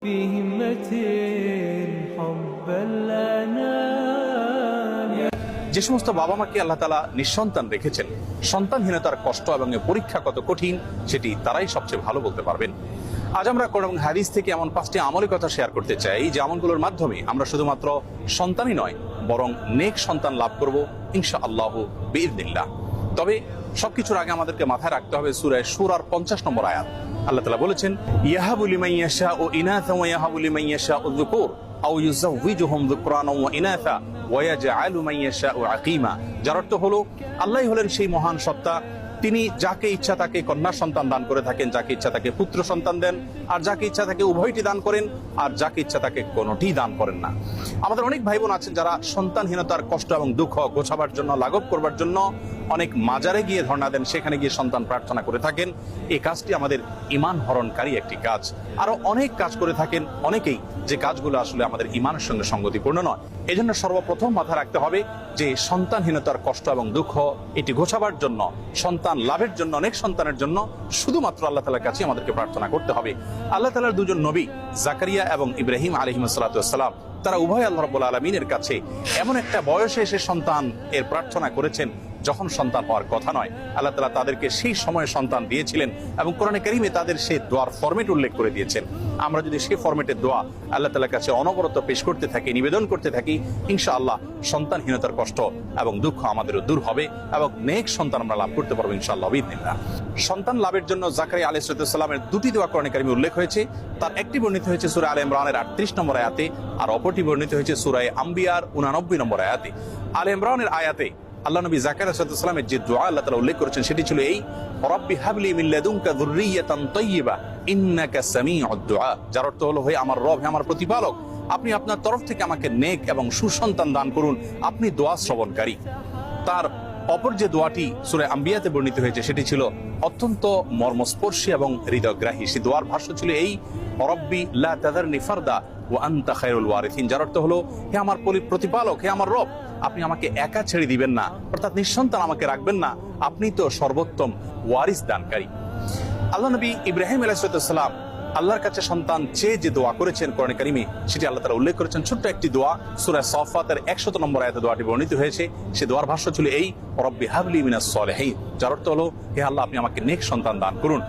যে সমস্ত বাবা মাকে আল্লাহ তাআলা নিঃসন্তান রেখেছেন, সন্তানহীনতার কষ্ট এবং পরীক্ষা কত কঠিন সেটি তারাই সবচেয়ে ভালো বলতে পারবেন। আজ আমরা কোরআন এবং হাদিস থেকে এমন 5টি আমলের কথা শেয়ার করতে চাই যে আমলগুলোর মাধ্যমে আমরা শুধুমাত্র সন্তানই নয় বরং নেক সন্তান লাভ করব ইনশাআল্লাহ বিইذনিল্লাহ। তবে সবকিছুর আগে আমাদেরকে মাথায় রাখতে হবে সূরা শূরার 50 নম্বর আয়াত। আল্লাহ তাআলা বলেছেন, ইয়াহাবু লিমান ইয়াশাউ ইনাসা ওয়া ইয়াহাবু লিমান ইয়াশাউ যুকুর আও ইউযাওয়িজুহুম যুকরানা ওয়া ইনাসা ওয়া ইয়াজআলু মান ইয়াশাউ আকীমা। যার অর্থ হলো আল্লাহই হলেন সেই মহান সত্তা, তিনি যাকে ইচ্ছা তাকে কন্যা সন্তান দান করে থাকেন, যাকে ইচ্ছা তাকে পুত্র সন্তান দেন, আর যাকে ইচ্ছা তাকে উভয়টি দান করেন, আর যাকে ইচ্ছা তাকে কোনোটি দান করেন না। আমাদের অনেক ভাই বোন আছেন যারা সন্তানহীনতার কষ্ট এবং দুঃখ গোছাবার জন্য, লাঘব করবার জন্য অনেক মাজারে গিয়ে ধর্ণা দেন, সেখানে গিয়ে সন্তান প্রার্থনা করে থাকেন। এই কাজটি আমাদের ঈমান হরণকারী একটি কাজ। আরো অনেক কাজ করে থাকেন অনেকেই, যে কাজগুলো আসলে আমাদের ঈমানের সঙ্গে সঙ্গতিপূর্ণ নয়। এই জন্য সর্বপ্রথম মাথায় রাখতে হবে যে সন্তানহীনতার কষ্ট এবং দুঃখ এটি গোছাবার জন্য, সন্তান লাভের জন্য, অনেক সন্তানের জন্য শুধুমাত্র আল্লাহ তাআলার কাছে আমাদেরকে প্রার্থনা করতে হবে। আল্লাহ তাআলার দুজন নবী জাকারিয়া এবং ইব্রাহিম আলাইহিস সালাম, তারা উভয় আল্লাহ রাব্বুল আলামিনের কাছে এমন একটা বয়সে এসে সন্তান এর প্রার্থনা করেছেন যখন সন্তান হওয়ার কথা নয়। আল্লাহ তাআলা তাদেরকে সেই সময়ে সন্তান দিয়েছিলেন এবং কোরআনে কারীমে তাদের সেই দোয়ার ফরম্যাট উল্লেখ করে দিয়েছেন। আমরা যদি সেই ফরম্যাটের দোয়া আল্লাহ তাআলার কাছে অনবরত পেশ করতে থাকি, নিবেদন করতে থাকি, ইনশাআল্লাহ সন্তানহীনতার কষ্ট এবং দুঃখ আমাদেরও দূর হবে এবং নেক সন্তান আমরা লাভ করতে পারবো ইনশাআল্লাহ বিইذনিল্লাহ। সন্তান লাভের জন্য জাকারিয়া আলাইহিস সালামের দুটি দোয়া কোরআনে কারীমে উল্লেখ হয়েছে। তার একটি বর্ণিত হয়েছে সূরা আলে ইমরানের 38 নম্বর আয়াতে, আর অপরটি বর্ণিত হয়েছে সূরা আম্বিয়ার 89 নম্বর আয়াতে। আলে ইমরানের আয়াতে আল্লাহ নবী জাকারিয়া আলাইহিস সালামের যে দোয়া আল্লাহ তাআলা উল্লেখ করেছেন সেটি ছিল এই, রব্বি হাবলি মিন লাদুনকা যুররিয়াতান তাইয়্যিবা ইন্নাকা সামিউদ দুআ। যার অর্থ হলো, হে আমার রব, হে আমার প্রতিপালক, আপনি আপনার তরফ থেকে আমাকে নেক এবং সুসন্তান দান করুন, আপনি দোয়া শ্রবণকারী। তার অপর যে দোয়াটি সূরা আম্বিয়াতে বর্ণিত হয়েছে সেটি ছিল অত্যন্ত মর্মস্পর্শী এবং হৃদয়গ্রাহী। সেই দোয়ার ভাষ্য ছিল এই, রব্বি লা তাযারনি ফারদা ওয়া আনতা খায়রুল ওয়ারিসিন। যার অর্থ হলো, হে আমার প্রতিপালক, হে আমার রব, আপনি আমাকে একা ছেড়ে দিবেন না, অর্থাৎ নিঃসন্তান আমাকে রাখবেন না, আপনি তো সর্বোত্তম ওয়ারিস দানকারী। আল্লাহ নবী ইব্রাহিম আলাইহিস সালাম আল্লাহর কাছে সন্তান চেয়ে যে দোয়া করেছেন কোরআনে কারীমে, সেটি আল্লাহ তাআলা উল্লেখ করেছেন ছোট্ট একটি দোয়া সূরা সাফফাতের 100 নম্বর আয়াতে দোয়াটি বর্ণিত হয়েছে। সে দোয়ার ভাষ্য ছিল এই, রব্বি হাবলি মিনাস সলিহিন। যার অর্থ হলো, হে আল্লাহ, আপনি আমাকে নেক সন্তান দান করুন।